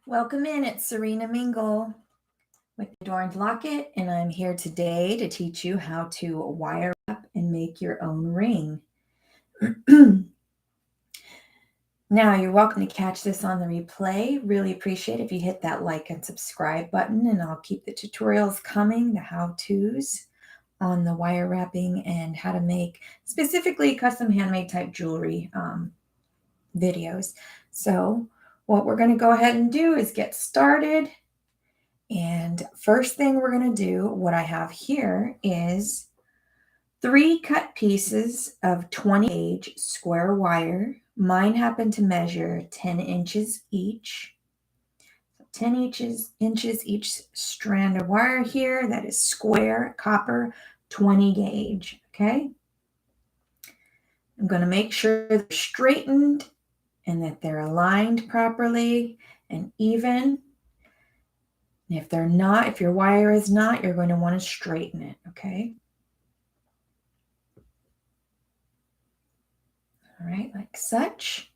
Welcome in, it's Serena Mingle with Adorned Locket, and I'm here today to teach you how to wire up and make your own ring. Now, you're welcome to catch this on the replay. Really appreciate if you hit that like and subscribe button, and I'll keep the tutorials coming, the how-tos on the wire wrapping and how to make specifically custom handmade type jewelry videos. So what we're going to go ahead and do is get started. And first thing we're going to do, what I have here is 3 cut pieces of 20 gauge square wire. Mine happen to measure 10 inches each. 10 inches each strand of wire here. That is square copper 20 gauge. Okay. I'm going to make sure they're straightened and that they're aligned properly and even. And if they're not, if your wire is not, you're going to want to straighten it, okay? All right, like such.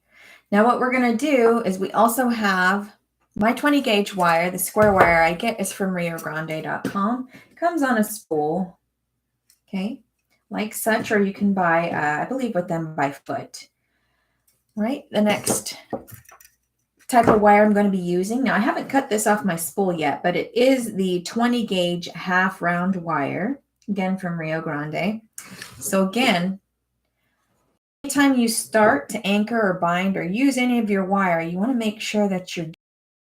Now what we're going to do is we also have my 20 gauge wire. The square wire I get is from riogrande.com. It comes on a spool, okay, like such, or you can buy, I believe with them by foot. All right, the next type of wire I'm going to be using. Now I haven't cut this off my spool yet, but it is the 20 gauge half round wire, again from Rio Grande. So again, anytime you start to anchor or bind or use any of your wire, you want to make sure that you're as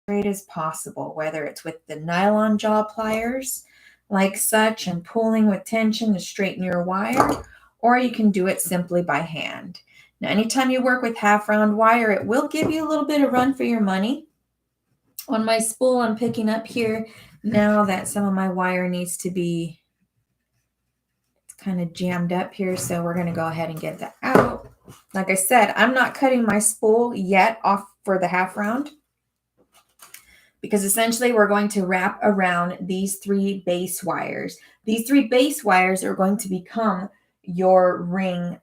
straight as possible, whether it's with the nylon jaw pliers like such and pulling with tension to straighten your wire, or you can do it simply by hand. Now, anytime you work with half round wire, it will give you a little bit of run for your money. On my spool, I'm picking up here now that some of my wire needs to be, it's kind of jammed up here. So we're going to go ahead and get that out. Like I said, I'm not cutting my spool yet off for the half round because essentially we're going to wrap around these 3 base wires. These 3 base wires are going to become your ring,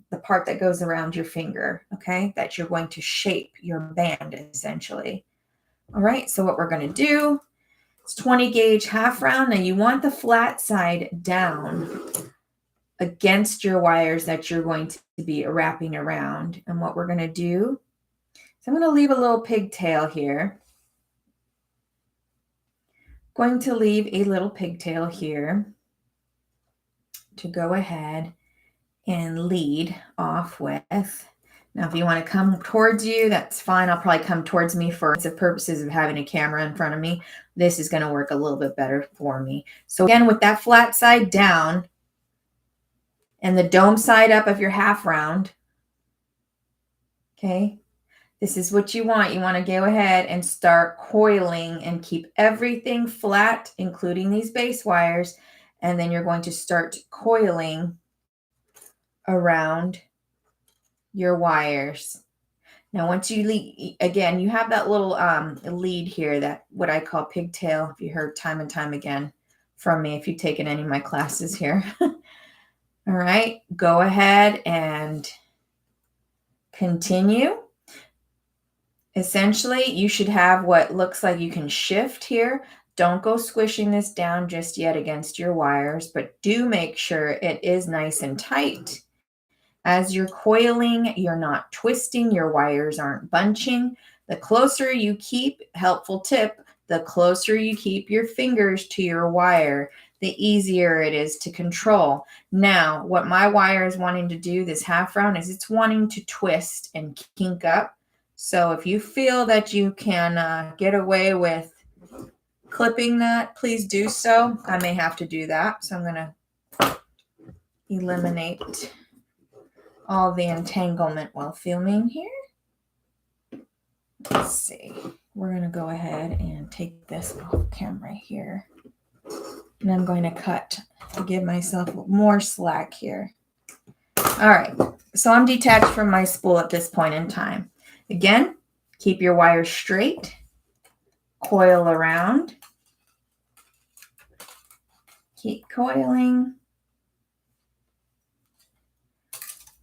the part that goes around your finger, okay, that you're going to shape your band essentially. All right, so what we're going to do is 20 gauge half round. Now you want the flat side down against your wires that you're going to be wrapping around. And what we're going to do is I'm going to leave a little pigtail here. Going to leave a little pigtail here to go ahead and lead off with. Now, if you want to come towards you, that's fine. I'll probably come towards me for the purposes of having a camera in front of me. This is going to work a little bit better for me. So again, with that flat side down and the dome side up of your half round, okay, this is what you want. You want to go ahead and start coiling and keep everything flat, including these base wires. And then you're going to start coiling around your wires. Now, once you lead, again, you have that little lead here, that what I call pigtail, if you heard time and time again from me, if you've taken any of my classes here. All right, go ahead and continue. Essentially, you should have what looks like you can shift here. Don't go squishing this down just yet against your wires, but do make sure it is nice and tight. As you're coiling, you're not twisting, your wires aren't bunching. The closer you keep, helpful tip, the closer you keep your fingers to your wire, the easier it is to control. Now, what my wire is wanting to do this half round is it's wanting to twist and kink up. So if you feel that you can get away with clipping that, please do so. I may have to do that. So I'm going to eliminate all the entanglement while filming here. Let's see. We're going to go ahead and take this off camera here. And I'm going to cut to give myself more slack here. All right. So I'm detached from my spool at this point in time. Again, keep your wire straight. Coil around. Keep coiling.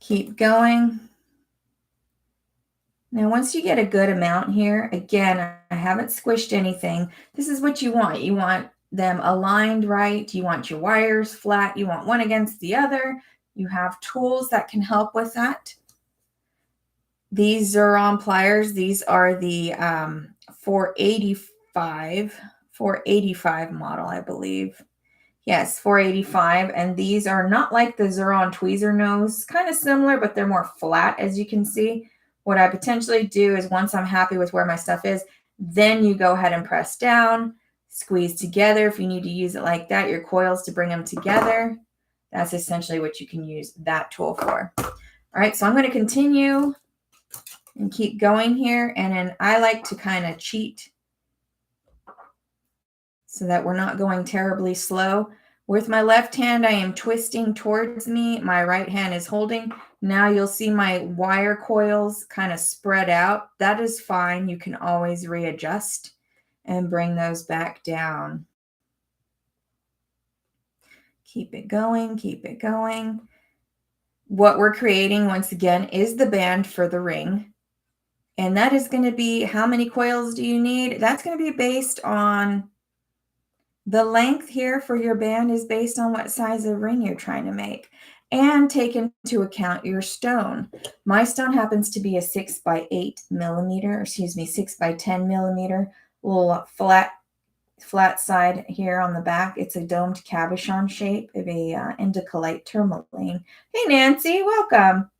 Keep going. Now, once you get a good amount here, again, I haven't squished anything. This is what you want. You want them aligned right. You want your wires flat. You want one against the other. You have tools that can help with that. These Xuron pliers, these are the 485 model, I believe. Yes, 485. And these are not like the Xuron tweezer nose, kind of similar, but they're more flat, as you can see. What I potentially do is once I'm happy with where my stuff is, then you go ahead and press down, squeeze together. If you need to use it like that, your coils to bring them together. That's essentially what you can use that tool for. All right, so I'm going to continue and keep going here. And then I like to kind of cheat so that we're not going terribly slow. With my left hand, I am twisting towards me. My right hand is holding. Now you'll see my wire coils kind of spread out. That is fine. You can always readjust and bring those back down. Keep it going, keep it going. What we're creating, once again, is the band for the ring. And that is going to be, how many coils do you need? That's going to be based on the length here for your band is based on what size of ring you're trying to make, and take into account your stone. My stone happens to be a 6 by 8 millimeter, excuse me, 6 by 10 millimeter, little flat side here on the back. It's a domed cabochon shape of a indicolite tourmaline. Hey, Nancy, welcome.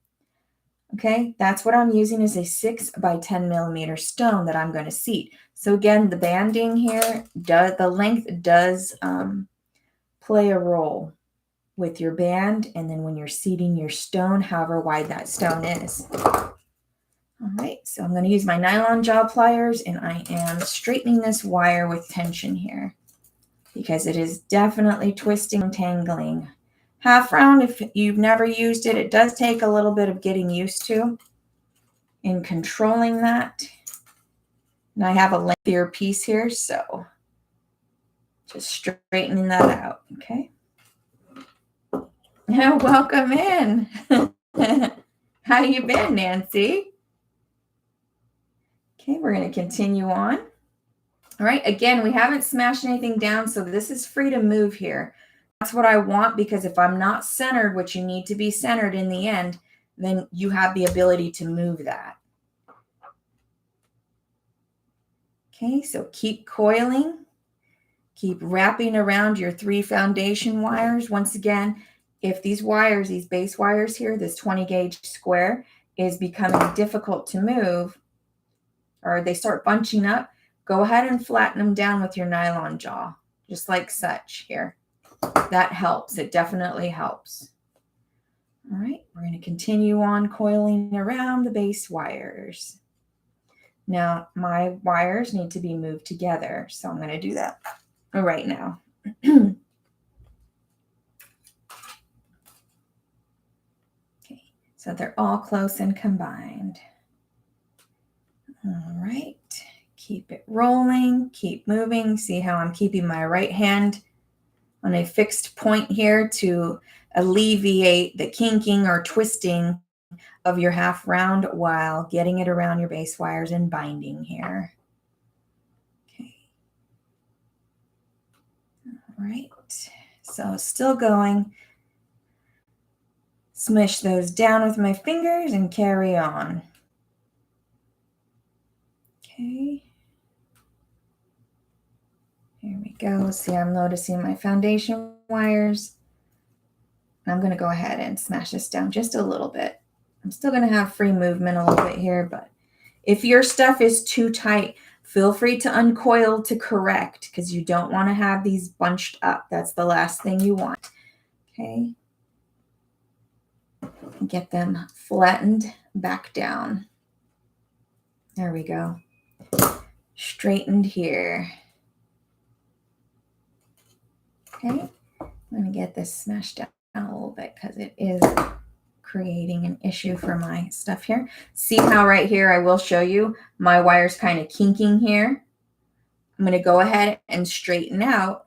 Okay, that's what I'm using is a 6 by 10 millimeter stone that I'm going to seat. So again, the banding here, the length does play a role with your band, and then when you're seating your stone, however wide that stone is. All right, so I'm going to use my nylon jaw pliers, and I am straightening this wire with tension here because it is definitely twisting and tangling. Half round, if you've never used it, it does take a little bit of getting used to in controlling that. And I have a lengthier piece here, so just straightening that out, okay? Welcome in. How you been, Nancy? Okay, we're going to continue on. All right, again, we haven't smashed anything down, so this is free to move here. That's what I want, because if I'm not centered, which you need to be centered in the end, then you have the ability to move that. Okay, so keep coiling. Keep wrapping around your 3 foundation wires. Once again, if these wires, these base wires here, this 20 gauge square is becoming difficult to move, or they start bunching up, go ahead and flatten them down with your nylon jaw, just like such here. That helps. It definitely helps. All right, we're going to continue on coiling around the base wires. Now, my wires need to be moved together, so I'm going to do that right now. Okay, so they're all close and combined. All right, keep it rolling, keep moving. See how I'm keeping my right hand on a fixed point here to alleviate the kinking or twisting of your half round while getting it around your base wires and binding here. Okay. All right, so still going. Smush those down with my fingers and carry on. Okay. Here we go. See, I'm noticing my foundation wires. I'm going to go ahead and smash this down just a little bit. I'm still going to have free movement a little bit here, but if your stuff is too tight, feel free to uncoil to correct, because you don't want to have these bunched up. That's the last thing you want. Okay. Get them flattened back down. There we go. Straightened here. Okay, I'm going to get this smashed down a little bit because it is creating an issue for my stuff here. See how right here, I will show you my wire's kind of kinking here. I'm going to go ahead and straighten out,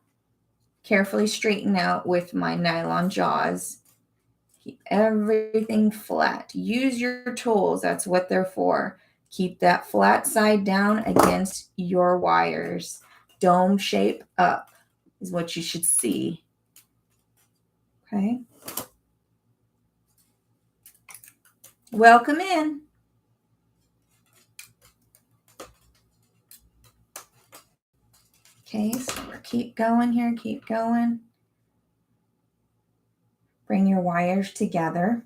carefully straighten out with my nylon jaws. Keep everything flat. Use your tools. That's what they're for. Keep that flat side down against your wires. Dome shape up is what you should see. Okay. Welcome in. Okay, so we'll keep going here, keep going. Bring your wires together.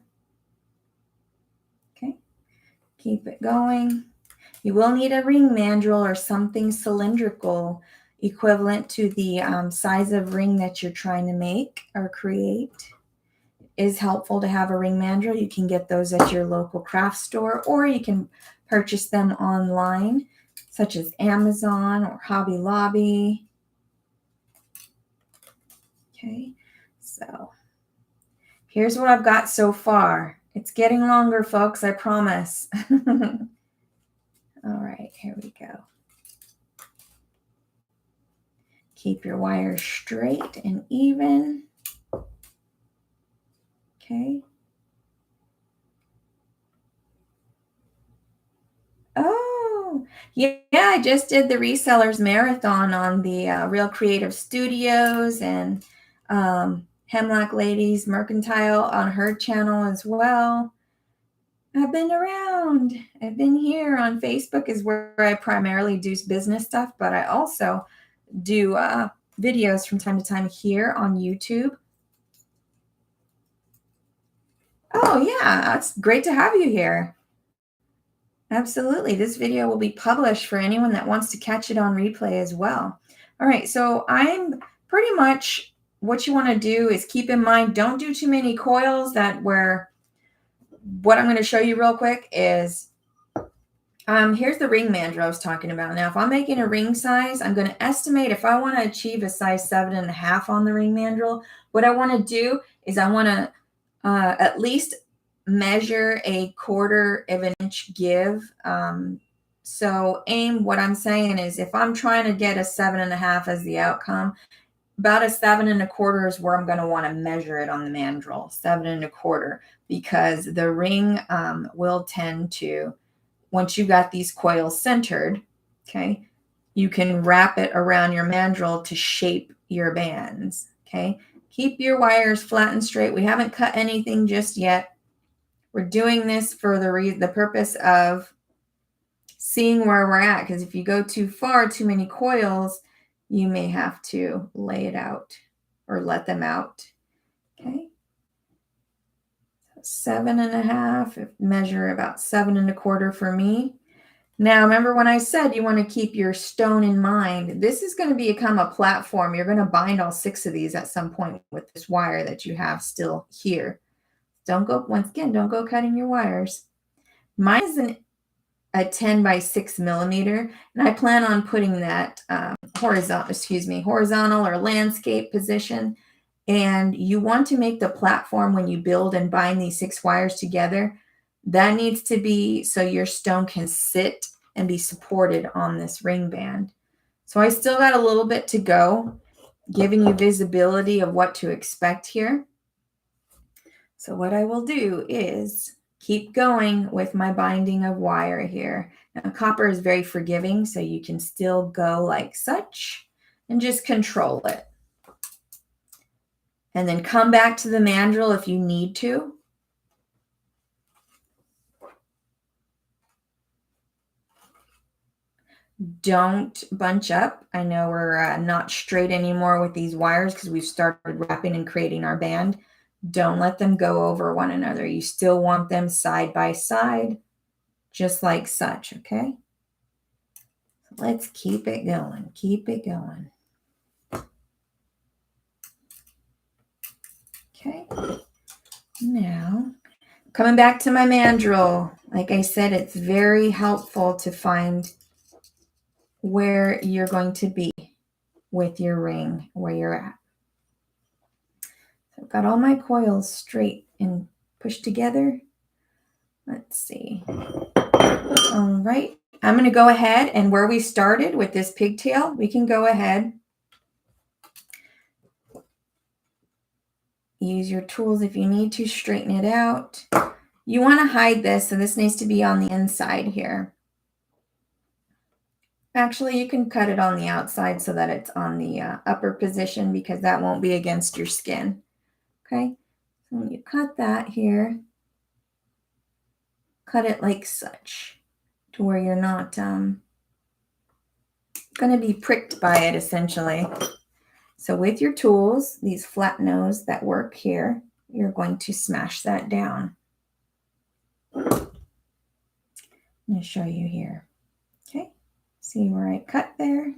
Okay, keep it going. You will need a ring mandrel or something cylindrical equivalent to the size of ring that you're trying to make or create. It is helpful to have a ring mandrel. You can get those at your local craft store, or you can purchase them online, such as Amazon or Hobby Lobby. Okay, so here's what I've got so far. It's getting longer, folks, I promise. All right, here we go. Keep your wires straight and even. Okay. Oh, yeah, I just did the resellers marathon on the Real Creative Studios and Hemlock Ladies Mercantile on her channel as well. I've been around. I've been here on Facebook is where I primarily do business stuff, but I also do videos from time to time here on YouTube. Oh, yeah, it's great to have you here. Absolutely. This video will be published for anyone that wants to catch it on replay as well. All right, so I'm pretty much what you want to do is keep in mind, don't do too many coils what I'm going to show you real quick is here's the ring mandrel I was talking about. Now, if I'm making a ring size, I'm going to estimate if I want to achieve a size 7.5 on the ring mandrel, what I want to do is I want to at least measure a 1/4 of an inch give. So what I'm saying is if I'm trying to get a 7.5 as the outcome, about a 7.25 is where I'm going to want to measure it on the mandrel, 7.25, because the ring will tend to, once you got these coils centered, okay, you can wrap it around your mandrel to shape your bands, okay? Keep your wires flat and straight. We haven't cut anything just yet. We're doing this for the purpose of seeing where we're at, because if you go too far, too many coils, you may have to lay it out or let them out, okay? 7.5, measure about 7.25 for me. Now, remember when I said you want to keep your stone in mind, this is going to become a platform. You're going to bind all 6 of these at some point with this wire that you have still here. Don't go, once again, don't go cutting your wires. Mine is a 10 by 6 millimeter, and I plan on putting that horizontal or landscape position. And you want to make the platform when you build and bind these 6 wires together, that needs to be so your stone can sit and be supported on this ring band. So I still got a little bit to go, giving you visibility of what to expect here. So what I will do is keep going with my binding of wire here. Now, copper is very forgiving, so you can still go like such and just control it. And then come back to the mandrel if you need to. Don't bunch up. I know we're not straight anymore with these wires because we've started wrapping and creating our band. Don't let them go over one another. You still want them side by side, just like such, okay? So let's keep it going. Keep it going. Okay. Now, coming back to my mandrel, like I said, it's very helpful to find where you're going to be with your ring, where you're at. So I've got all my coils straight and pushed together. Let's see. All right. I'm going to go ahead and where we started with this pigtail, we can go ahead. Use your tools if you need to straighten it out. You want to hide this, so this needs to be on the inside here. Actually, you can cut it on the outside so that it's on the upper position because that won't be against your skin. Okay, so when you cut that here, cut it like such to where you're not going to be pricked by it essentially. So with your tools, these flat nose that work here, you're going to smash that down. I'm going to show you here. Okay, see where I cut there?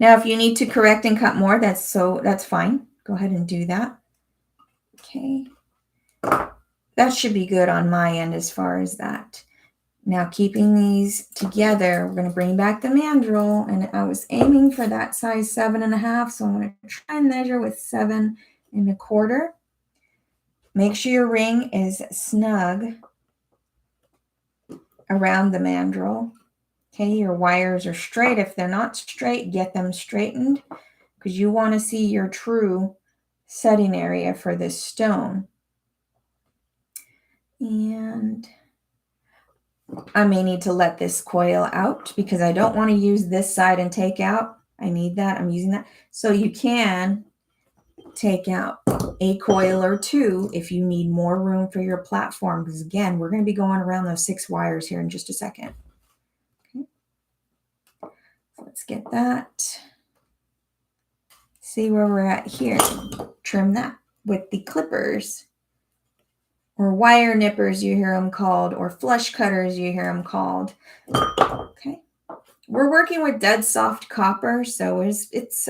Now, if you need to correct and cut more, that's fine. Go ahead and do that. Okay, that should be good on my end as far as that. Now, keeping these together, we're going to bring back the mandrel, and I was aiming for that size 7.5, so I'm going to try and measure with 7.25. Make sure your ring is snug around the mandrel. Okay, your wires are straight. If they're not straight, get them straightened because you want to see your true setting area for this stone. And I may need to let this coil out because I don't want to use this side and take out. I need that. I'm using that. So you can take out a coil or two if you need more room for your platform. Because again, we're going to be going around those 6 wires here in just a second. Okay. So let's get that. See where we're at here. Trim that with the clippers. Or wire nippers, you hear them called, or flush cutters, you hear them called. Okay, we're working with dead soft copper, so it's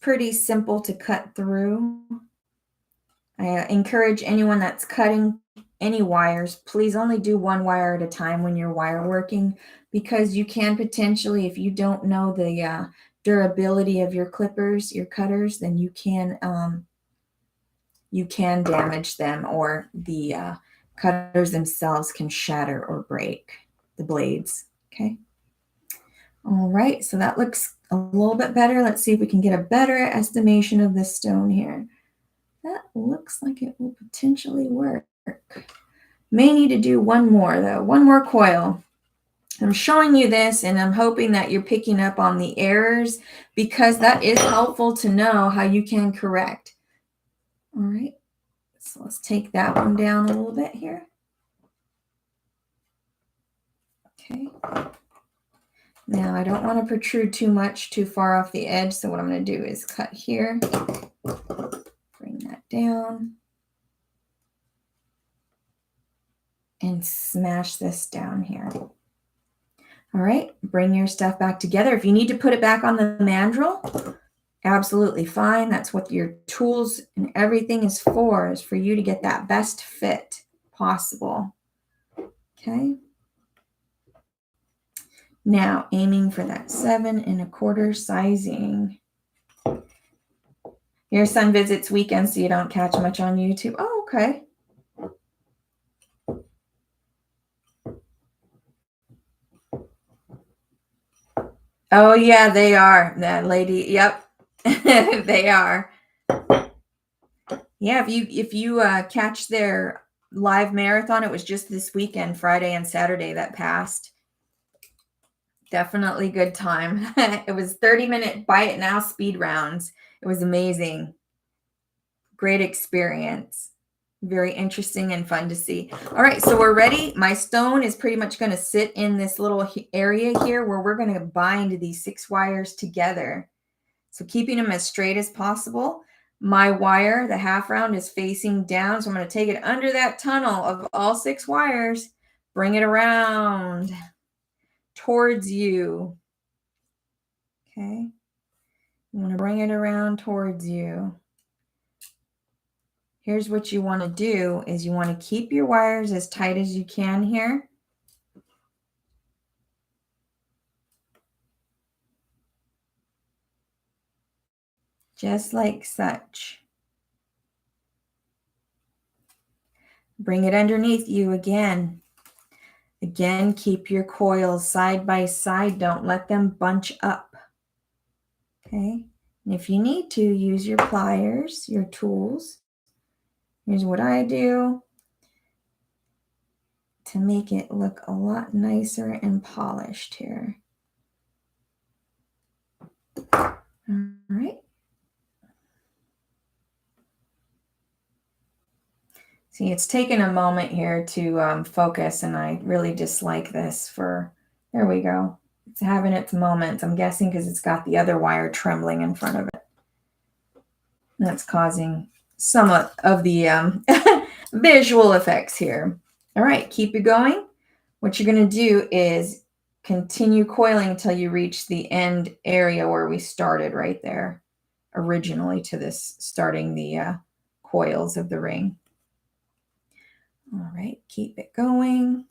pretty simple to cut through. I encourage anyone that's cutting any wires, please only do one wire at a time when you're wire working, because you can potentially, if you don't know the durability of your clippers, your cutters, then you can damage them, or the cutters themselves can shatter or break the blades. Okay. All right. So that looks a little bit better. Let's see if we can get a better estimation of this stone here. That looks like it will potentially work. May need to do one more though. One more coil. I'm showing you this and I'm hoping that you're picking up on the errors because that is helpful to know how you can correct. All right. So let's take that one down a little bit here. Okay. Now I don't want to protrude too much too far off the edge. So what I'm going to do is cut here, bring that down, and smash this down here. All right. Bring your stuff back together. If you need to put it back on the mandrel, absolutely fine. That's what your tools and everything is for you to get that best fit possible. Okay. Now aiming for that 7.25 sizing. Your son visits weekends, so you don't catch much on YouTube. Oh, okay. Oh yeah, they are. That lady. Yep. They are. Yeah, if you catch their live marathon, it was just this weekend, Friday and Saturday that passed. Definitely good time. It was 30-minute buy it now speed rounds. It was amazing. Great experience. Very interesting and fun to see. All right, so we're ready. My stone is pretty much going to sit in this little area here where we're going to bind these 6 wires together. So keeping them as straight as possible. My wire, the half round, is facing down. So I'm going to take it under that tunnel of all 6 wires, bring it around towards you. Okay. You want to bring it around towards you. Here's what you want to do is you want to keep your wires as tight as you can here. Just like such. Bring it underneath you again. Again, keep your coils side by side. Don't let them bunch up. Okay. And if you need to, use your pliers, your tools. Here's what I do. to make it look a lot nicer and polished here. All right. See, it's taken a moment here to focus, and I really dislike this there we go. It's having its moments, I'm guessing because it's got the other wire trembling in front of it. That's causing some of the visual effects here. All right, keep it going. What you're going to do is continue coiling until you reach the end area where we started right there originally to this, starting the coils of the ring. All right, keep it going.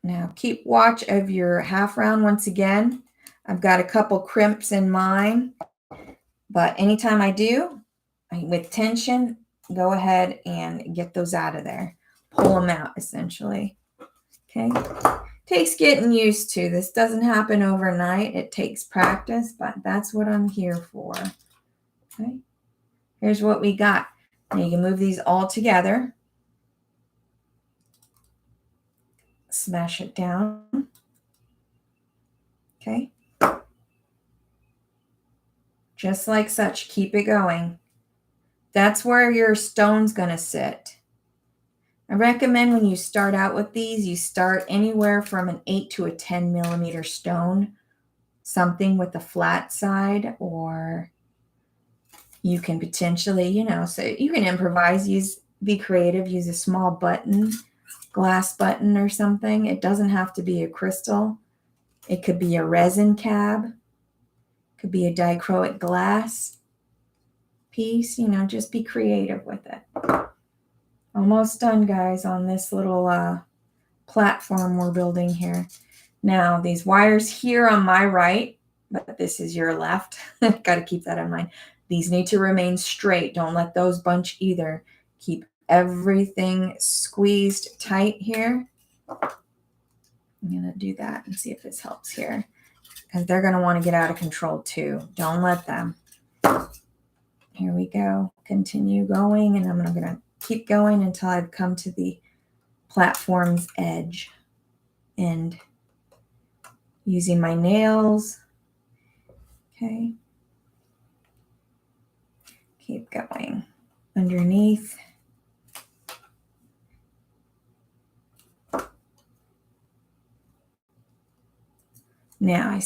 Now keep watch of your half round once again. I've got a couple crimps in mine, but anytime I do, with tension, go ahead and get those out of there. Pull them out, essentially. Okay. Takes getting used to. This doesn't happen overnight. It takes practice, but that's what I'm here for. Okay. Here's what we got. Now you can move these all together. Smash it down. Okay. Just like such. Keep it going. That's where your stone's going to sit. I recommend when you start out with these, you start anywhere from an 8 to a 10 millimeter stone, something with a flat side, or you can potentially, so you can improvise, be creative, use a small button, glass button or something. It doesn't have to be a crystal. It could be a resin cab, could be a dichroic glass piece, just be creative with it. Almost done, guys, on this little platform we're building here. Now, these wires here on my right, but this is your left. Got to keep that in mind. These need to remain straight. Don't let those bunch either. Keep everything squeezed tight here. I'm going to do that and see if this helps here, because they're going to want to get out of control too. Don't let them. Here we go. Continue going, and I'm going to keep going until I've come to the platform's edge, and using my nails. Okay. Keep going underneath. Now I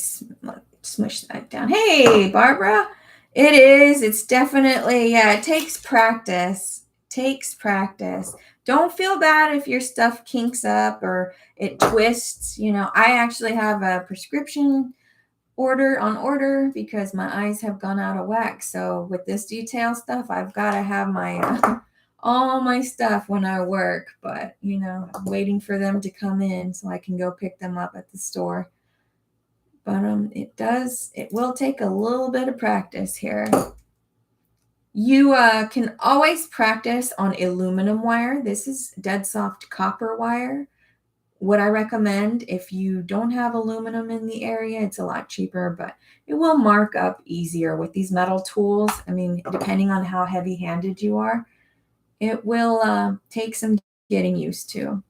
smush that down. Hey, Barbara. It is. It's definitely, it takes practice. Don't feel bad if your stuff kinks up or it twists. I actually have a prescription order because my eyes have gone out of whack. So with this detail stuff, I've got to have my all my stuff when I work. But, I'm waiting for them to come in so I can go pick them up at the store. But it will take a little bit of practice here. You can always practice on aluminum wire. This is dead soft copper wire. What I recommend, if you don't have aluminum in the area, it's a lot cheaper, but it will mark up easier with these metal tools. I mean, depending on how heavy-handed you are, it will take some getting used to.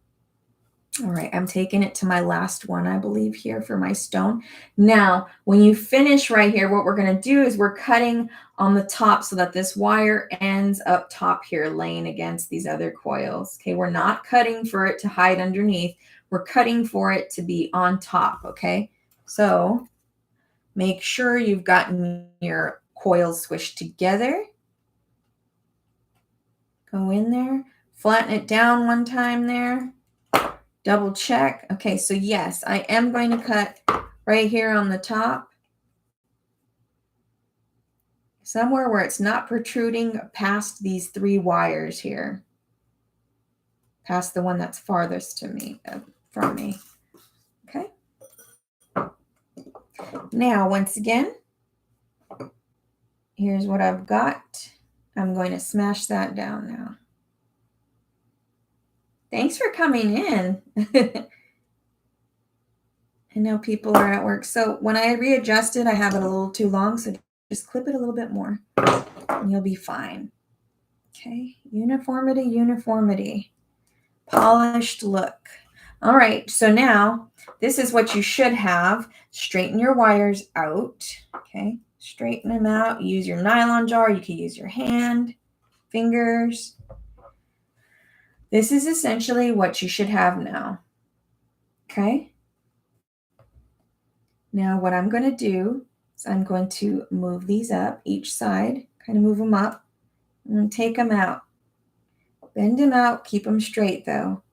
All right, I'm taking it to my last one, I believe, here for my stone. Now, when you finish right here, what we're going to do is we're cutting on the top so that this wire ends up top here, laying against these other coils. Okay, we're not cutting for it to hide underneath. We're cutting for it to be on top, okay? So make sure you've gotten your coils squished together. Go in there, flatten it down one time there. Double check. Okay, so yes, I am going to cut right here on the top, somewhere where it's not protruding past these 3 wires here, past the one that's farthest to me from me. Okay. Now, once again, here's what I've got. I'm going to smash that down now. Thanks for coming in. I know people are at work. So when I readjust it, I have it a little too long. So just clip it a little bit more and you'll be fine. Okay. Uniformity. polished look. All right, so now this is what you should have. Straighten your wires out, okay? Straighten them out. Use your nylon jar. You can use your hand, fingers. This is essentially what you should have now, okay? Now what I'm going to do is I'm going to move these up each side, kind of move them up, and take them out. Bend them out, keep them straight though.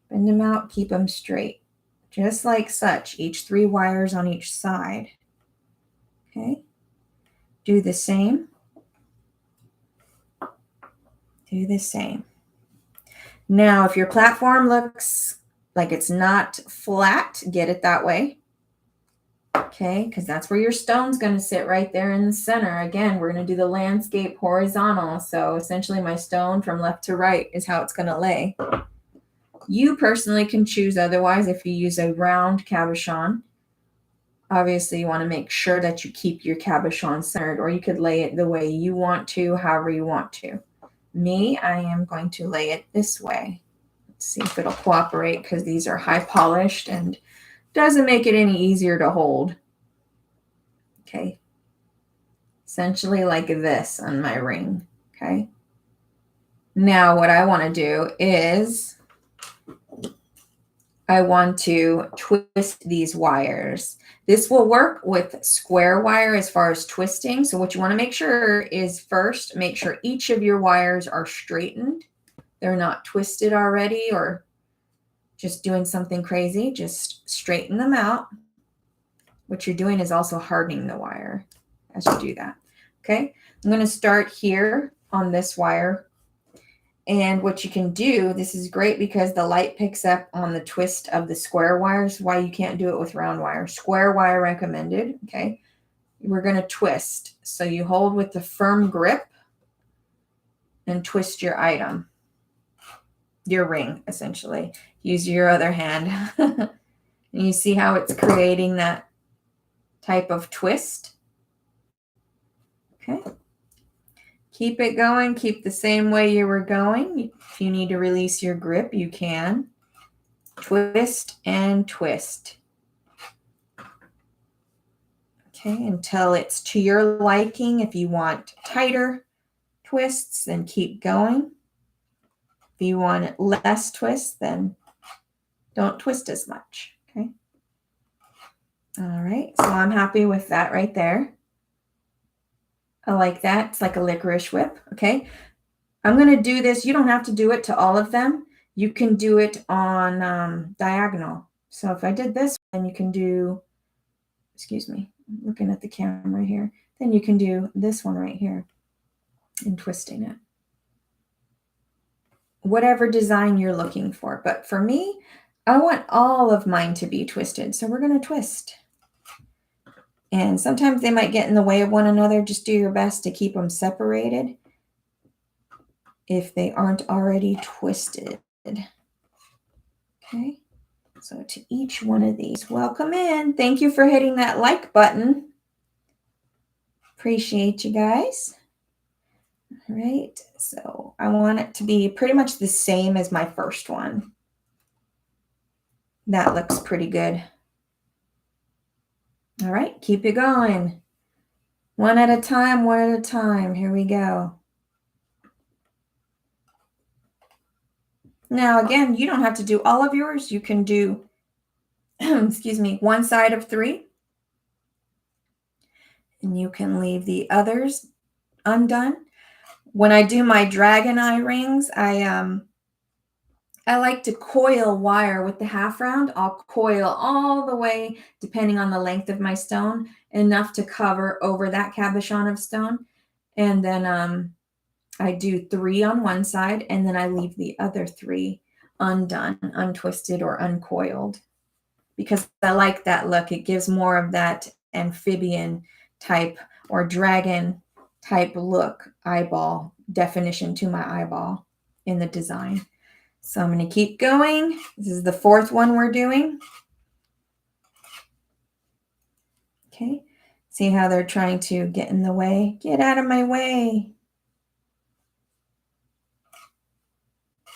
Bend them out, keep them straight. Just like such, each 3 wires on each side. Okay. Do the same. Do the same. Now, if your platform looks like it's not flat, get it that way. Okay, because that's where your stone's going to sit, right there in the center. Again, we're going to do the landscape horizontal. So essentially my stone from left to right is how it's going to lay. You personally can choose otherwise if you use a round cabochon. Obviously, you want to make sure that you keep your cabochon centered, or you could lay it the way you want to, however you want to. Me, I am going to lay it this way. Let's see if it'll cooperate, because these are high polished and doesn't make it any easier to hold. Okay. Essentially like this on my ring. Okay. Now what I want to do is I want to twist these wires. This will work with square wire as far as twisting. So what you want to make sure is first, make sure each of your wires are straightened. They're not twisted already or just doing something crazy. Just straighten them out. What you're doing is also hardening the wire as you do that. Okay, I'm going to start here on this wire. And what you can do, this is great because the light picks up on the twist of the square wires, why you can't do it with round wire. Square wire recommended, okay? We're going to twist. So you hold with the firm grip and twist your item, your ring, essentially. Use your other hand. And you see how it's creating that type of twist? Okay. Keep it going. Keep the same way you were going. If you need to release your grip, you can. Twist and twist. Okay, until it's to your liking. If you want tighter twists, then keep going. If you want less twists, then don't twist as much. Okay. All right, so I'm happy with that right there. I like that. It's like a licorice whip. Okay. I'm going to do this. You don't have to do it to all of them. You can do it on diagonal. So if I did this, then you can do, excuse me, I'm looking at the camera here. Then you can do this one right here and twisting it. Whatever design you're looking for. But for me, I want all of mine to be twisted. So we're going to twist. And sometimes they might get in the way of one another. Just do your best to keep them separated if they aren't already twisted. Okay, so to each one of these, welcome in. Thank you for hitting that like button. Appreciate you guys. All right, so I want it to be pretty much the same as my first one. That looks pretty good. All right, keep it going. One at a time, one at a time. Here we go. Now, again, you don't have to do all of yours. You can do, excuse me, one side of 3. And you can leave the others undone. When I do my dragon eye rings, I like to coil wire with the half round. I'll coil all the way, depending on the length of my stone, enough to cover over that cabochon of stone. And then I do 3 on one side, and then I leave the other 3 undone, untwisted, or uncoiled, because I like that look. It gives more of that amphibian type or dragon type look, eyeball definition to my eyeball in the design. So I'm going to keep going. This is the 4th one we're doing. Okay. See how they're trying to get in the way? Get out of my way.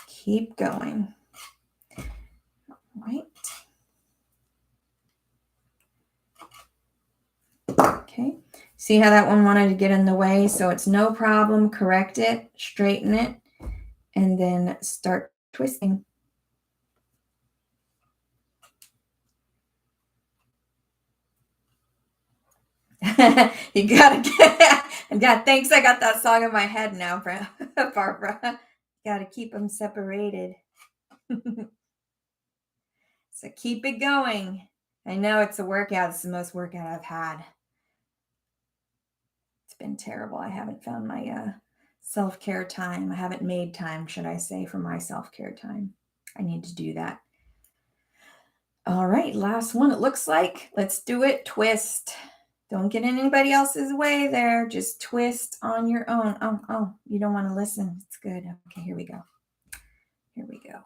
Keep going. See how that one wanted to get in the way? So it's no problem. Correct it, straighten it, and then start twisting. You gotta get, yeah, thanks. I got that song in my head now, Barbara. Gotta keep them separated. So keep it going. I know it's a workout. It's the most workout I've had. It's been terrible. I haven't found my self-care time. I haven't made time, should I say, for my self-care time. I need to do that. All right, last one, it looks like. Let's do it. Twist. Don't get in anybody else's way there. Just twist on your own. Oh, you don't want to listen. It's good. Okay, here we go. Here we go.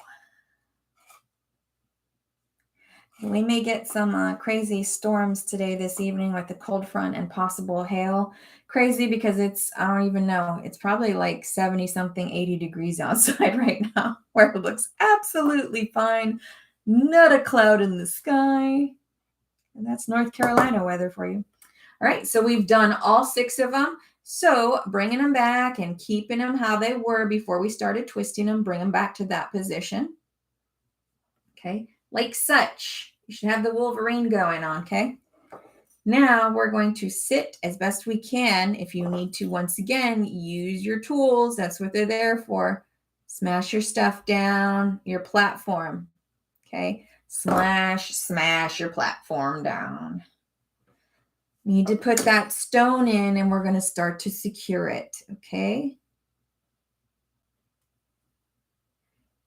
We may get some crazy storms today, this evening, with the cold front and possible hail. Crazy because I don't even know. It's probably like 70 something, 80 degrees outside right now, where it looks absolutely fine. Not a cloud in the sky. And that's North Carolina weather for you. All right, so we've done all 6 of them. So bringing them back and keeping them how they were before we started twisting them, bring them back to that position. Okay, like such. You should have the Wolverine going on, okay? Now we're going to sit as best we can. If you need to, once again, use your tools. That's what they're there for. Smash your stuff down, your platform, okay? Smash your platform down. Need to put that stone in, and we're going to start to secure it, okay?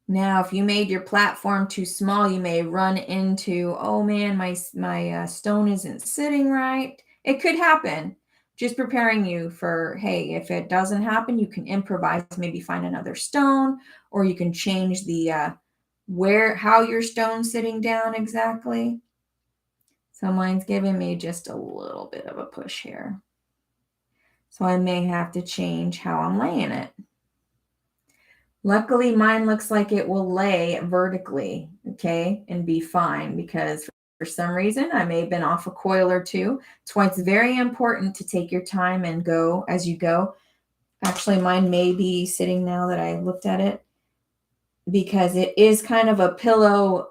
Now, if you made your platform too small, you may run into, oh man, my stone isn't sitting right. It could happen. Just preparing you for, hey, if it doesn't happen, you can improvise, maybe find another stone, or you can change the how your stone's sitting down exactly. So mine's giving me just a little bit of a push here. So I may have to change how I'm laying it. Luckily, mine looks like it will lay vertically, okay, and be fine, because for some reason I may have been off a coil or two. That's why it's very important to take your time and go as you go. Actually, mine may be sitting now that I looked at it, because it is kind of a pillow,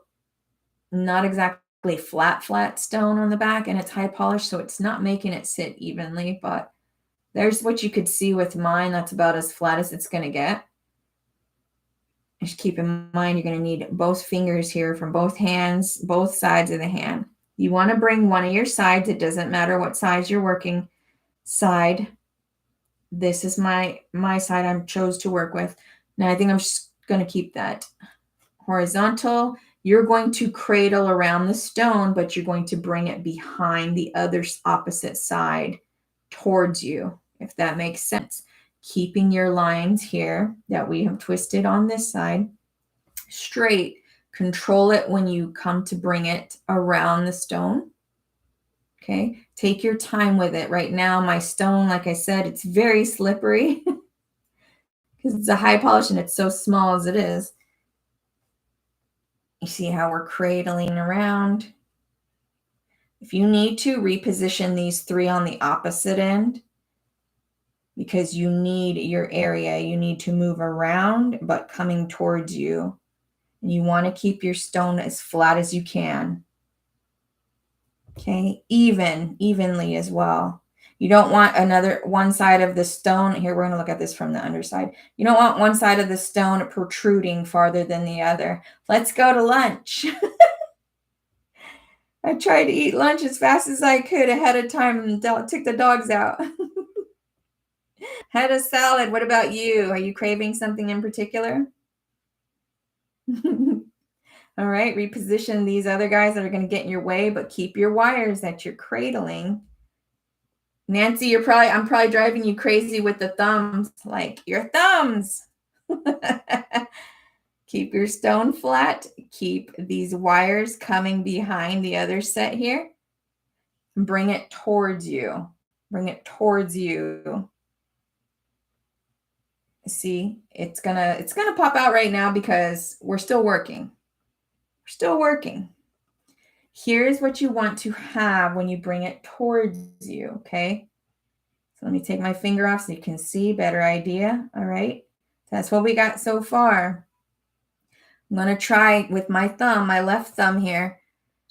not exactly flat stone on the back, and it's high polished, so it's not making it sit evenly. But there's what you could see with mine. That's about as flat as it's going to get. Just keep in mind, you're going to need both fingers here from both hands, both sides of the hand. You want to bring one of your sides. It doesn't matter what size you're working side. This is my side I chose to work with. Now I think I'm just going to keep that horizontal. You're going to cradle around the stone, but you're going to bring it behind the other opposite side towards you, if that makes sense. Keeping your lines here that we have twisted on this side straight. Control it when you come to bring it around the stone. Okay, take your time with it. Right now, my stone, like I said, it's very slippery because it's a high polish and it's so small as it is. You see how we're cradling around. If you need to, reposition these 3 on the opposite end, because you need your area. You need to move around, but coming towards you. And you want to keep your stone as flat as you can. Okay, evenly as well. You don't want one side of the stone. Here, we're going to look at this from the underside. You don't want one side of the stone protruding farther than the other. Let's go to lunch. I tried to eat lunch as fast as I could ahead of time and took the dogs out. Had a salad. What about you? Are you craving something in particular? All right, reposition these other guys that are going to get in your way, but keep your wires that you're cradling. Nancy, I'm probably driving you crazy with the thumbs, like your thumbs. Keep your stone flat. Keep these wires coming behind the other set here. Bring it towards you. Bring it towards you. See, it's gonna pop out right now because we're still working. We're still working. Here's what you want to have when you bring it towards you, okay? So let me take my finger off so you can see, better idea. All right. That's what we got so far. I'm going to try with my thumb, my left thumb here.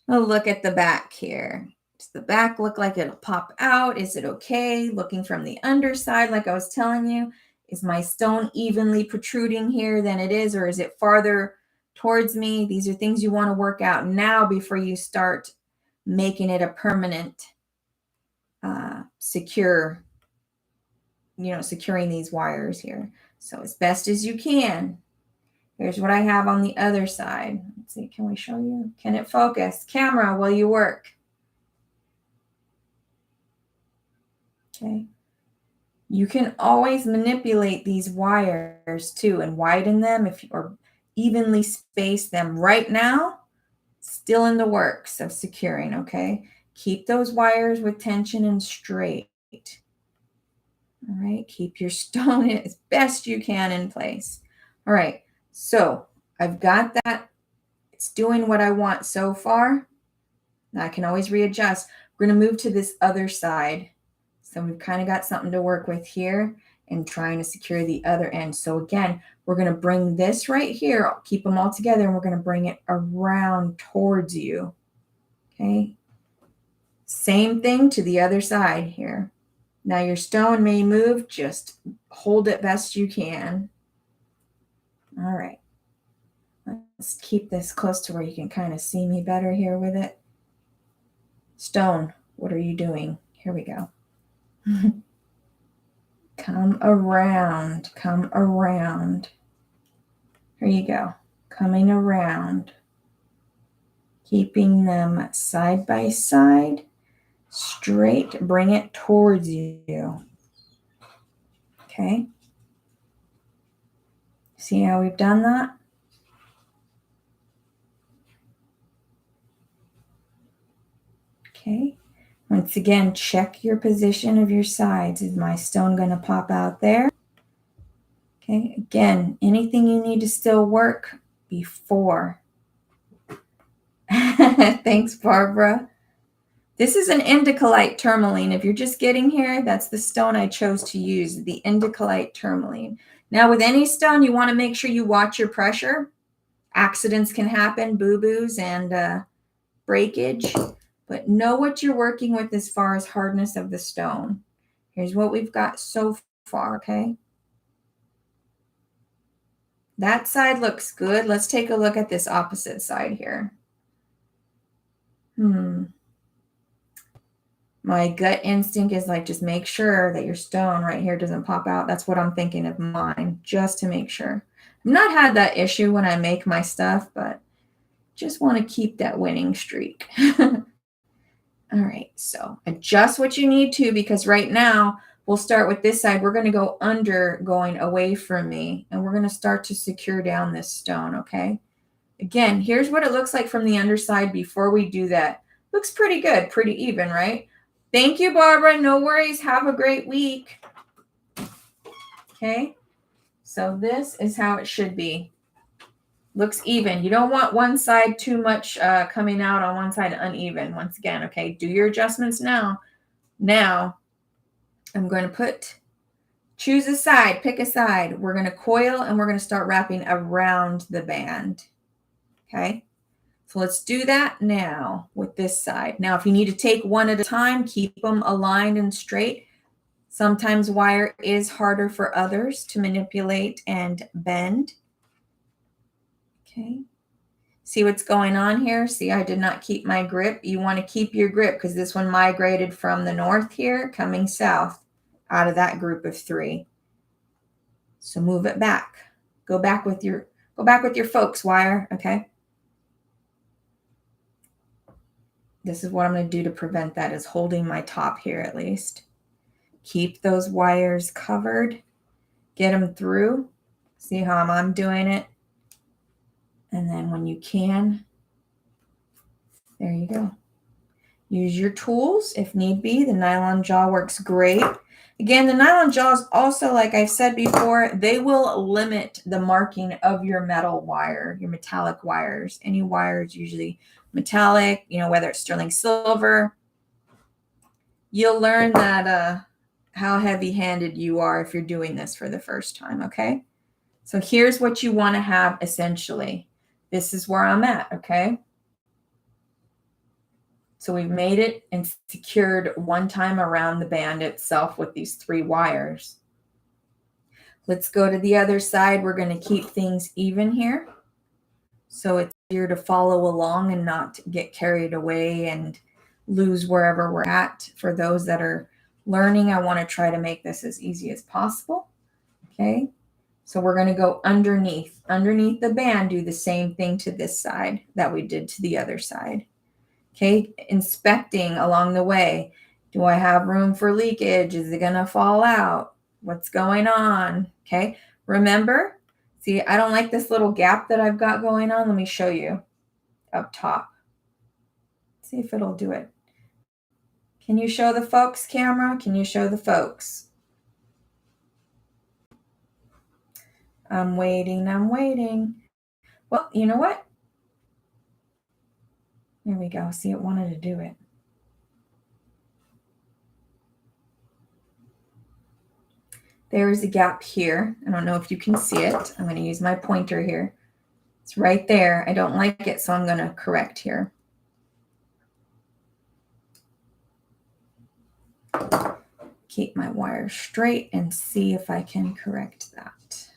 I'll look at the back here. Does the back look like it'll pop out? Is it okay? Looking from the underside, like I was telling you, is my stone evenly protruding here than it is, or is it farther towards me? These are things you want to work out now before you start making it a permanent, secure, securing these wires here. So as best as you can. Here's what I have on the other side. Let's see, can we show you? Can it focus? Camera, will you work? Okay. You can always manipulate these wires too and widen them or evenly space them. Right now, still in the works of securing, okay? Keep those wires with tension and straight. All right, keep your stone as best you can in place. All right, so I've got that. It's doing what I want so far. Now I can always readjust. We're going to move to this other side. So we've kind of got something to work with here and trying to secure the other end. So again, we're going to bring this right here, I'll keep them all together, and we're going to bring it around towards you. Okay. Same thing to the other side here. Now your stone may move, just hold it best you can. All right. Let's keep this close to where you can kind of see me better here with it. Stone, what are you doing? Here we go. Come around, come around. Here you go. Coming around. Keeping them side by side, straight. Bring it towards you. Okay. See how we've done that? Okay. Once again, check your position of your sides. Is my stone going to pop out there? Okay. Again, anything you need to still work before. Thanks, Barbara. This is an indicolite tourmaline. If you're just getting here, that's the stone I chose to use, the indicolite tourmaline. Now, with any stone, you want to make sure you watch your pressure. Accidents can happen, boo-boos and breakage. But know what you're working with as far as hardness of the stone. Here's what we've got so far, okay? That side looks good. Let's take a look at this opposite side here. My gut instinct is like, just make sure that your stone right here doesn't pop out. That's what I'm thinking of mine, just to make sure. I've not had that issue when I make my stuff, but just want to keep that winning streak. All right, so adjust what you need to, because right now we'll start with this side. We're going to go under, going away from me, and we're going to start to secure down this stone, okay? Again, here's what it looks like from the underside before we do that. Looks pretty good, pretty even, right? Thank you, Barbara. No worries. Have a great week. Okay, so this is how it should be. Looks even. You don't want one side too much coming out on one side uneven. Once again, okay, do your adjustments now. Now, I'm going to choose a side, pick a side. We're going to coil and we're going to start wrapping around the band. Okay, so let's do that now with this side. Now, if you need to take one at a time, keep them aligned and straight. Sometimes wire is harder for others to manipulate and bend. Okay. See what's going on here? See, I did not keep my grip. You want to keep your grip because this one migrated from the north here, coming south out of that group of three. So move it back. Go back with your folks wire, okay? This is what I'm going to do to prevent that, is holding my top here at least. Keep those wires covered. Get them through. See how I'm doing it? And then when you can, there you go. Use your tools if need be. The nylon jaw works great. Again, the nylon jaws also, like I've said before, they will limit the marking of your metal wire, your metallic wires. Any wires usually metallic, whether it's sterling silver. You'll learn that how heavy-handed you are if you're doing this for the first time, okay? So here's what you want to have essentially. This is where I'm at, okay? So we've made it and secured one time around the band itself with these 3 wires. Let's go to the other side. We're going to keep things even here, so it's easier to follow along and not get carried away and lose wherever we're at. For those that are learning, I want to try to make this as easy as possible. Okay, so we're going to go underneath the band, do the same thing to this side that we did to the other side. Okay, inspecting along the way. Do I have room for leakage? Is it going to fall out? What's going on? Okay, remember, see, I don't like this little gap that I've got going on. Let me show you up top. See if it'll do it. Can you show the folks, camera? Can you show the folks? I'm waiting, I'm waiting. Well, you know what? There we go. See, it wanted to do it. There is a gap here. I don't know if you can see it. I'm going to use my pointer here. It's right there. I don't like it, so I'm going to correct here. Keep my wire straight and see if I can correct that.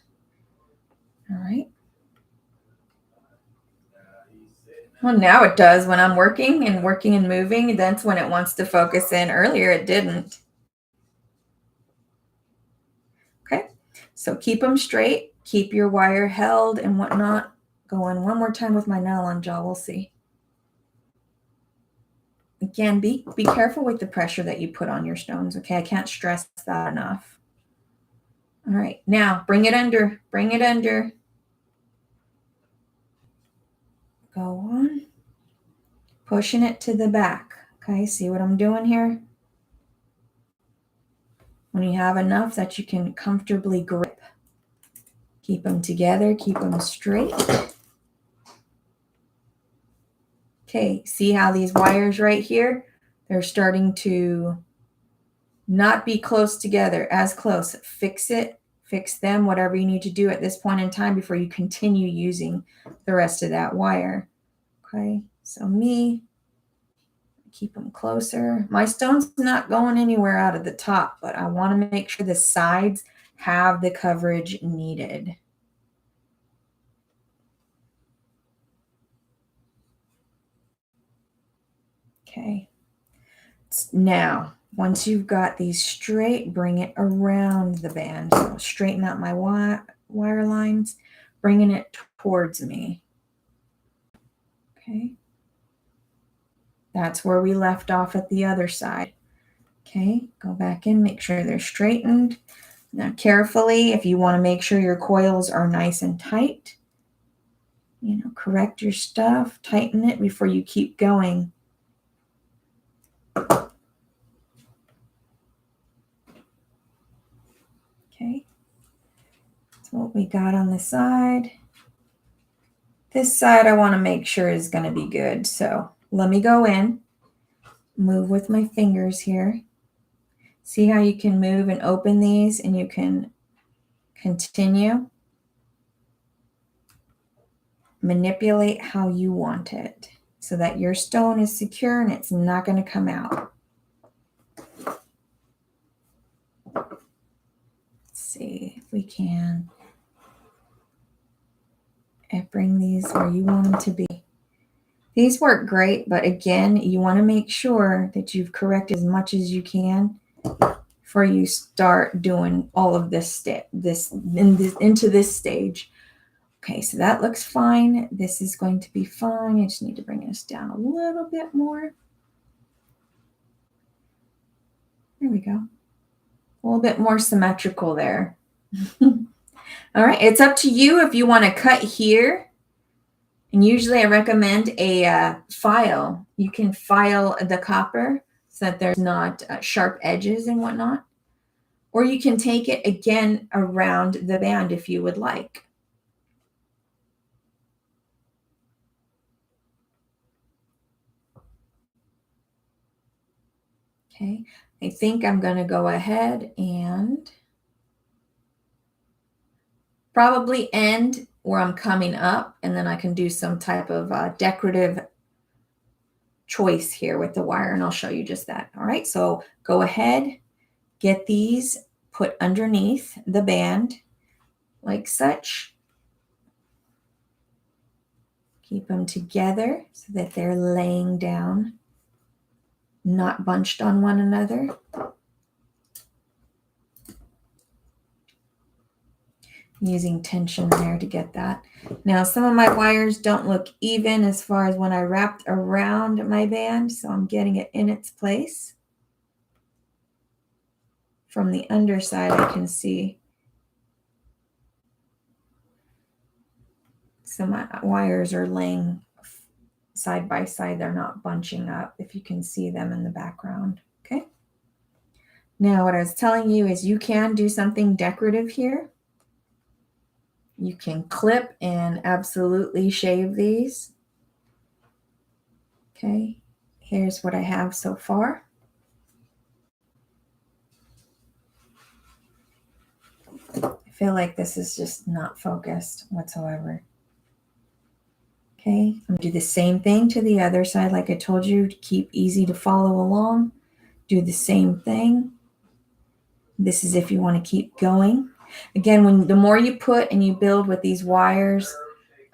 All right. Well, now it does when I'm working and moving. That's when it wants to focus in. Earlier, it didn't. Okay, so keep them straight. Keep your wire held and whatnot. Going one more time with my nylon jaw. We'll see. Again, be careful with the pressure that you put on your stones. Okay, I can't stress that enough. All right, now bring it under. Bring it under. Go on. Pushing it to the back. Okay, see what I'm doing here? When you have enough that you can comfortably grip, keep them together, keep them straight. Okay, see how these wires right here, they're starting to not be close together, as close. Fix it, fix them, whatever you need to do at this point in time before you continue using the rest of that wire. Okay, so keep them closer. My stone's not going anywhere out of the top, but I want to make sure the sides have the coverage needed. Okay. Now, once you've got these straight, bring it around the band. So straighten out my wire lines, bringing it towards me. Okay. That's where we left off at the other side. Okay, go back in, make sure they're straightened. Now carefully, if you want to make sure your coils are nice and tight, correct your stuff, tighten it before you keep going. Okay, that's what we got on the side. This side I want to make sure is going to be good. So let me go in, move with my fingers here. See how you can move and open these and you can continue. Manipulate how you want it so that your stone is secure and it's not going to come out. Let's see if we can bring these where you want them to be. These work great, but again, you want to make sure that you've corrected as much as you can before you start doing all of this into this stage. Okay, so that looks fine. This is going to be fine. I just need to bring this down a little bit more. There we go. A little bit more symmetrical there. All right, it's up to you if you want to cut here. And usually I recommend a file. You can file the copper so that there's not sharp edges and whatnot. Or you can take it again around the band if you would like. Okay, I think I'm going to go ahead and probably end where I'm coming up, and then I can do some type of decorative choice here with the wire, and I'll show you just that. All right, so go ahead, get these put underneath the band like such. Keep them together so that they're laying down, not bunched on one another. Using tension there to get that. Now, some of my wires don't look even as far as when I wrapped around my band, so I'm getting it in its place. From the underside, I can see some wires are laying side by side. They're not bunching up, if you can see them in the background. Okay. Now, what I was telling you is you can do something decorative here. You can clip and absolutely shave these. Okay, here's what I have so far. I feel like this is just not focused whatsoever. Okay, I'm gonna do the same thing to the other side, like I told you, to keep easy to follow along. Do the same thing. This is if you want to keep going. Again, the more you put and you build with these wires,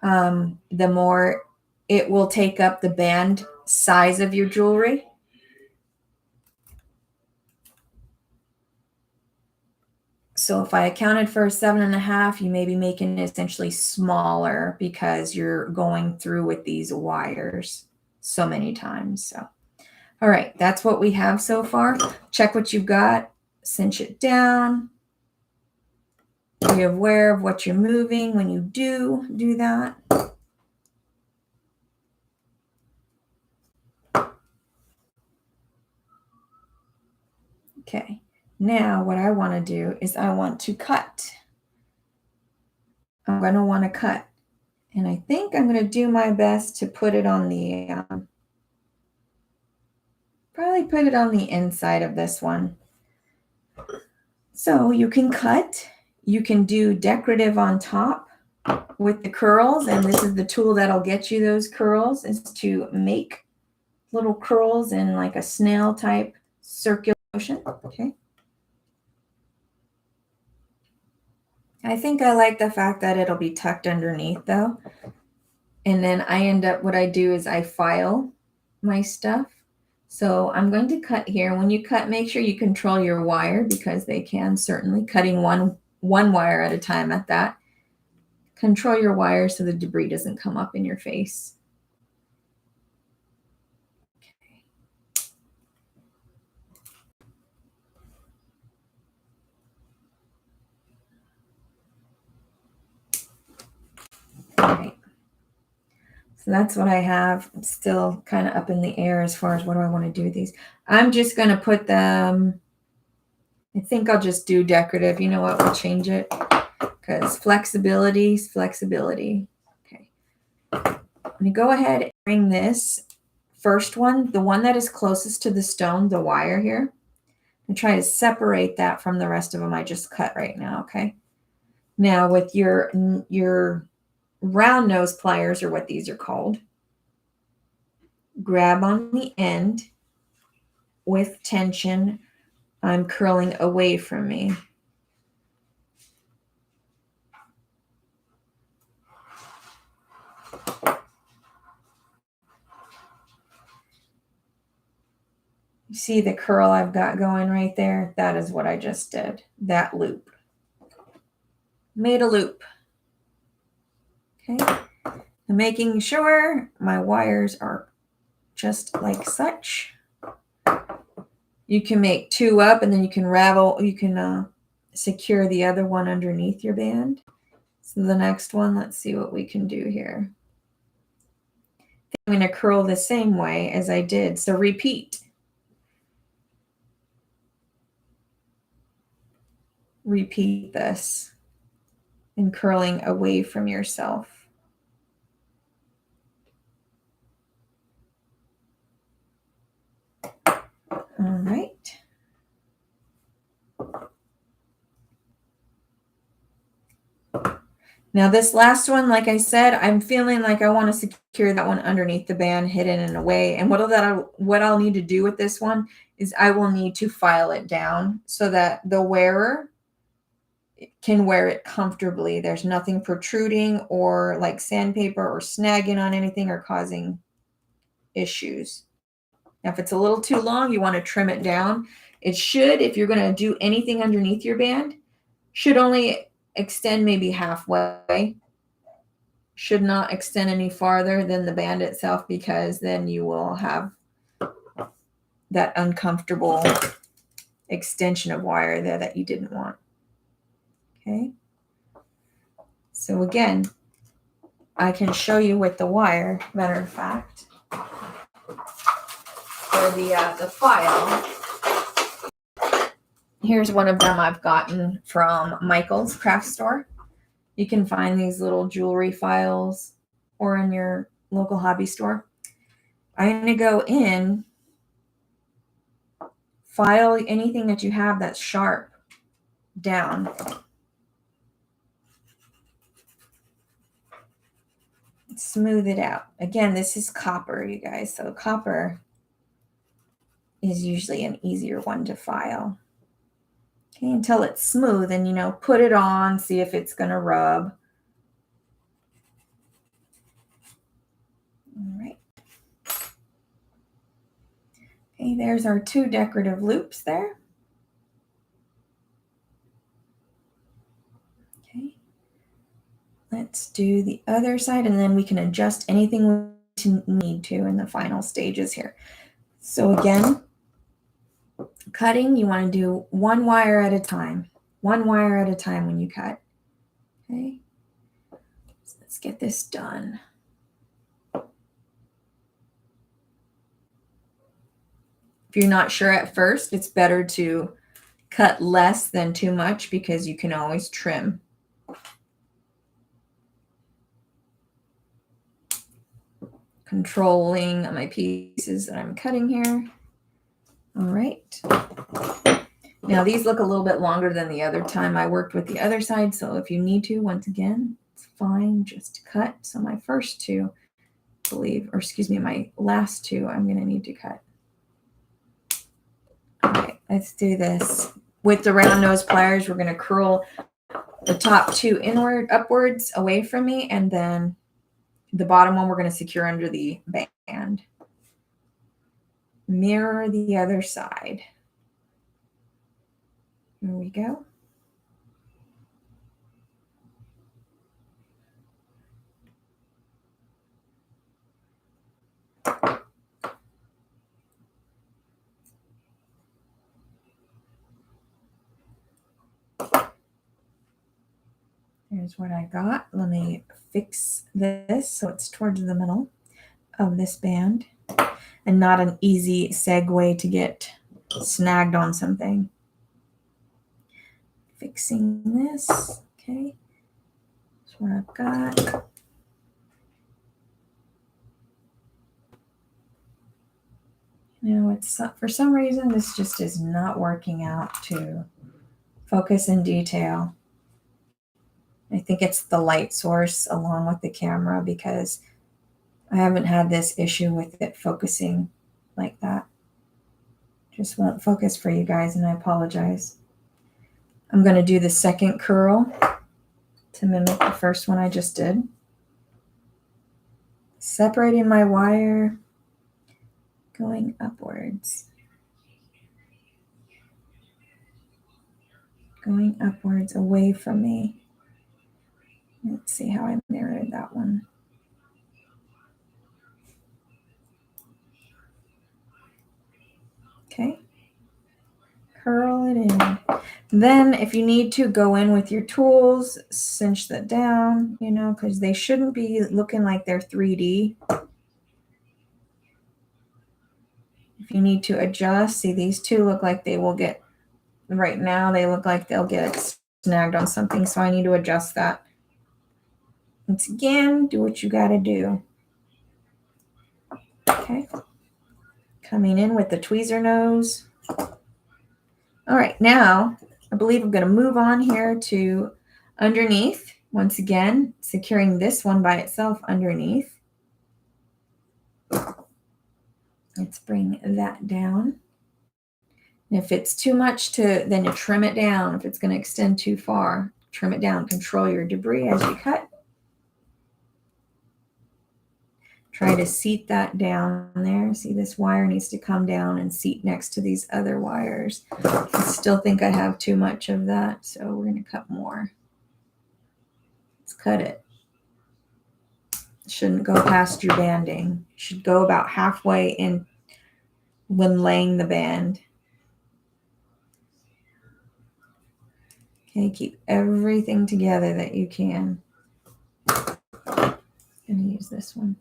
the more it will take up the band size of your jewelry. So if I accounted for 7.5, you may be making it essentially smaller because you're going through with these wires so many times. So, all right, that's what we have so far. Check what you've got, cinch it down. Be aware of what you're moving when you do that. Okay, now what I want to do is I want to cut. I'm going to want to cut. And I think I'm going to do my best to put it on the, probably put it on the inside of this one. So you can cut, you can do decorative on top with the curls, and this is the tool that'll get you those curls, is to make little curls in like a snail type circular motion. Okay. I think I like the fact that it'll be tucked underneath though. And then I end up, what I do is I file my stuff. So I'm going to cut here. When you cut, make sure you control your wire, because they can certainly, cutting one wire at a time at that. Control your wire so the debris doesn't come up in your face. All right. So that's what I have. It's still kind of up in the air as far as what do I want to do with these. I'm just going to put them, I think I'll just do decorative. You know what? We'll change it because flexibility is flexibility. Okay. I'm going to go ahead and bring this first one, the one that is closest to the stone, the wire here, and try to separate that from the rest of them I just cut right now. Okay. Now with your round nose pliers, or what these are called, grab on the end with tension. I'm curling away from me. You see the curl I've got going right there? That is what I just did. That loop. Made a loop. Okay. I'm making sure my wires are just like such. You can make two up, and then you can secure the other one underneath your band. So the next one, let's see what we can do here. I'm going to curl the same way as I did. So repeat. Repeat this and curling away from yourself. All right. Now this last one, like I said, I'm feeling like I want to secure that one underneath the band, hidden in a way. And what I'll need to do with this one is I will need to file it down so that the wearer can wear it comfortably. There's nothing protruding or like sandpaper or snagging on anything or causing issues. Now, if it's a little too long, you want to trim it down. It should, if you're going to do anything underneath your band, should only extend maybe halfway. Should not extend any farther than the band itself, because then you will have that uncomfortable extension of wire there that you didn't want. Okay. So again, I can show you with the wire, matter of fact, for the file. Here's one of them I've gotten from Michael's craft store. You can find these little jewelry files or in your local hobby store. I'm going to go in, file anything that you have that's sharp down. Smooth it out. Again, this is copper, you guys. So copper is usually an easier one to file. Okay, until it's smooth, and put it on, see if it's going to rub. All right. Okay, there's our 2 decorative loops there. Okay. Let's do the other side, and then we can adjust anything we need to in the final stages here. So again, cutting, you want to do 1 wire at a time. 1 wire at a time when you cut. Okay. So let's get this done. If you're not sure at first, it's better to cut less than too much, because you can always trim. Controlling my pieces that I'm cutting here. All right. Now these look a little bit longer than the other time I worked with the other side. So if you need to, once again, it's fine just to cut. So my first 2, my last 2, I'm going to need to cut. Okay, let's do this. With the round nose pliers, we're going to curl the top 2 upwards away from me, and then the bottom one we're going to secure under the band. Mirror the other side. Here we go. Here's what I got. Let me fix this so it's towards the middle of this band and not an easy segue to get snagged on something. Fixing this. Okay. That's what I've got. It's for some reason this just is not working out to focus in detail. I think it's the light source along with the camera, because I haven't had this issue with it focusing like that. Just won't focus for you guys, and I apologize. I'm going to do the second curl to mimic the first one I just did. Separating my wire, going upwards. Going upwards away from me. Let's see how I mirrored that one. Okay. Curl it in. Then if you need to, go in with your tools, cinch that down, because they shouldn't be looking like they're 3D. If you need to adjust, see, these 2 look like they will get, right now they look like they'll get snagged on something, so I need to adjust that. Once again, do what you got to do. Okay. Coming in with the tweezer nose. All right, now I believe I'm going to move on here to underneath. Once again, securing this one by itself underneath. Let's bring that down. And if it's too much then you trim it down. If it's going to extend too far, trim it down. Control your debris as you cut. Try to seat that down there. See, this wire needs to come down and seat next to these other wires. I still think I have too much of that, so we're going to cut more. Let's cut it. Shouldn't go past your banding. Should go about halfway in when laying the band. Okay, keep everything together that you can. I'm going to use this one.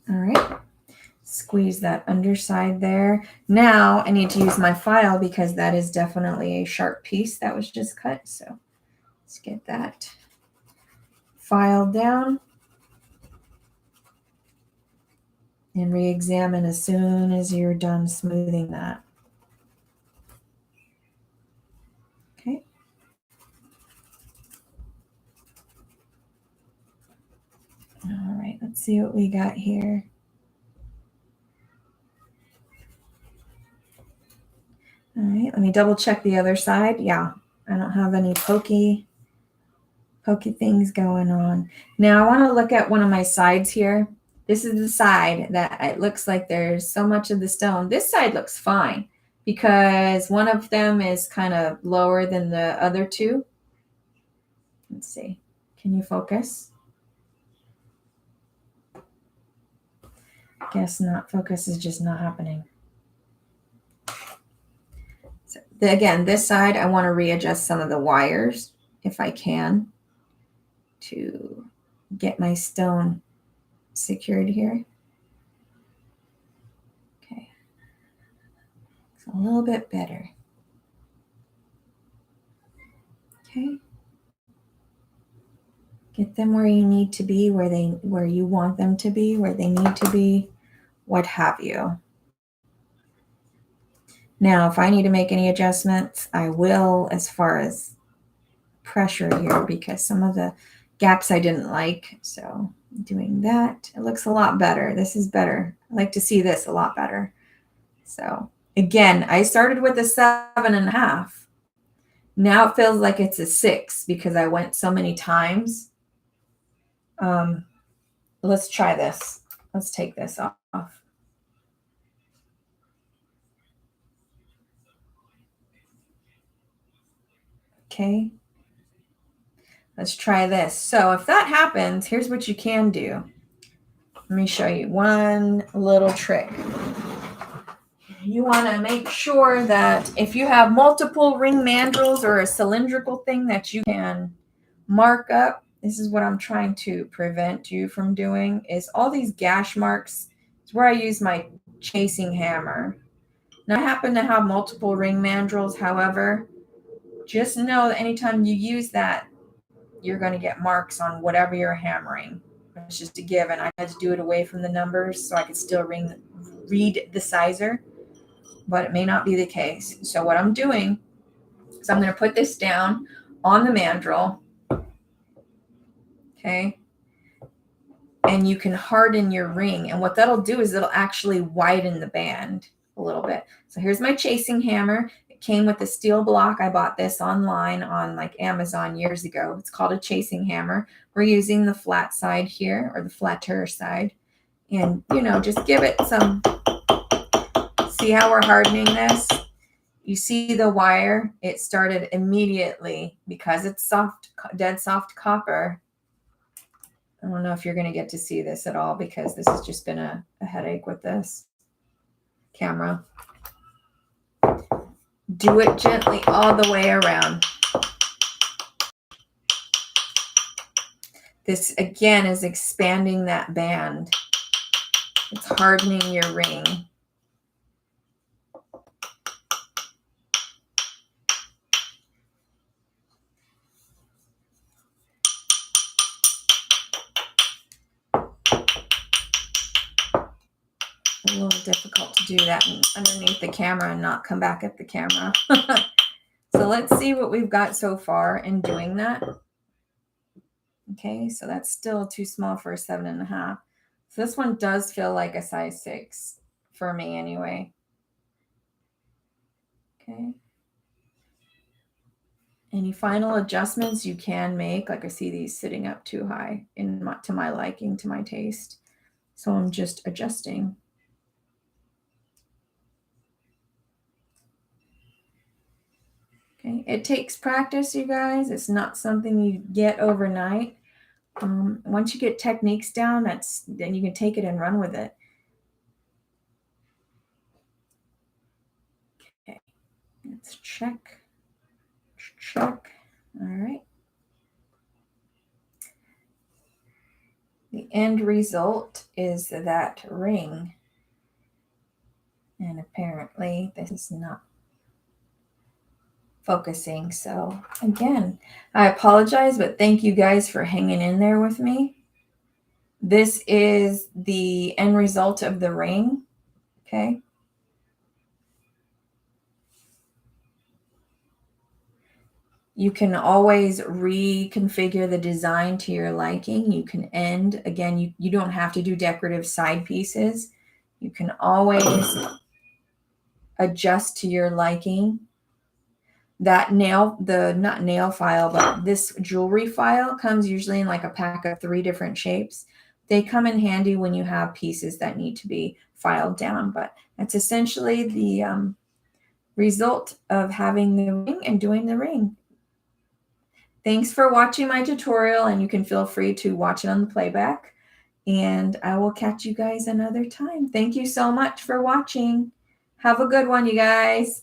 All right. Squeeze that underside there. Now I need to use my file because that is definitely a sharp piece that was just cut. So let's get that filed down and re-examine as soon as you're done smoothing that. Okay. All right, let's see what we got here. All right, let me double check the other side. Yeah, I don't have any pokey things going on. Now I want to look at one of my sides here. This is the side that it looks like there's so much of the stone. This side looks fine because one of them is kind of lower than the other two. Let's see. Can you focus? Guess not. Focus is just not happening. So again, this side, I want to readjust some of the wires if I can to get my stone secured here. Okay. It's a little bit better. Okay. Get them where you need to be, where you want them to be, where they need to be, what have you. Now, if I need to make any adjustments, I will as far as pressure here because some of the gaps I didn't like. So doing that, it looks a lot better. This is better. I like to see this a lot better. So again, I started with a 7.5. Now it feels like it's a 6 because I went so many times. Let's try this. Let's take this off. Okay. Let's try this. So if that happens, here's what you can do. Let me show you one little trick. You want to make sure that if you have multiple ring mandrels or a cylindrical thing that you can mark up, this is what I'm trying to prevent you from doing, is all these gash marks. It's where I use my chasing hammer. Now, I happen to have multiple ring mandrels. However, just know that anytime you use that, you're going to get marks on whatever you're hammering. It's just a given. I had to do it away from the numbers so I could still read the sizer, but it may not be the case. So what I'm doing is I'm going to put this down on the mandrel. Okay. And you can harden your ring. And what that'll do is it'll actually widen the band a little bit. So here's my chasing hammer. It came with a steel block. I bought this online on like Amazon years ago. It's called a chasing hammer. We're using the flat side here, or the flatter side. And, just give it some, see how we're hardening this? You see the wire? It started immediately because it's soft, dead soft copper. I don't know if you're going to get to see this at all because this has just been a headache with this camera. Do it gently all the way around. This, again, is expanding that band. It's hardening your ring. A little difficult to do that underneath the camera and not come back at the camera. So So let's see what we've got so far in doing that. Okay, so that's still too small for a 7.5. So this one does feel like a size 6 for me anyway. Okay. Any final adjustments you can make? Like I see these sitting up too high to my liking, to my taste. So I'm just adjusting. Okay, it takes practice, you guys. It's not something you get overnight. Once you get techniques down, then you can take it and run with it. Okay, let's check. Check. All right. The end result is that ring. And apparently this is not focusing. So again, I apologize, but thank you guys for hanging in there with me. This is the end result of the ring. Okay. You can always reconfigure the design to your liking. You can end, again, you don't have to do decorative side pieces. You can always adjust to your liking. That not nail file, but this jewelry file comes usually in like a pack of 3 different shapes. They come in handy when you have pieces that need to be filed down, but that's essentially the result of having the ring and doing the ring. Thanks for watching my tutorial, and you can feel free to watch it on the playback, and I will catch you guys another time. Thank you so much for watching. Have a good one, you guys.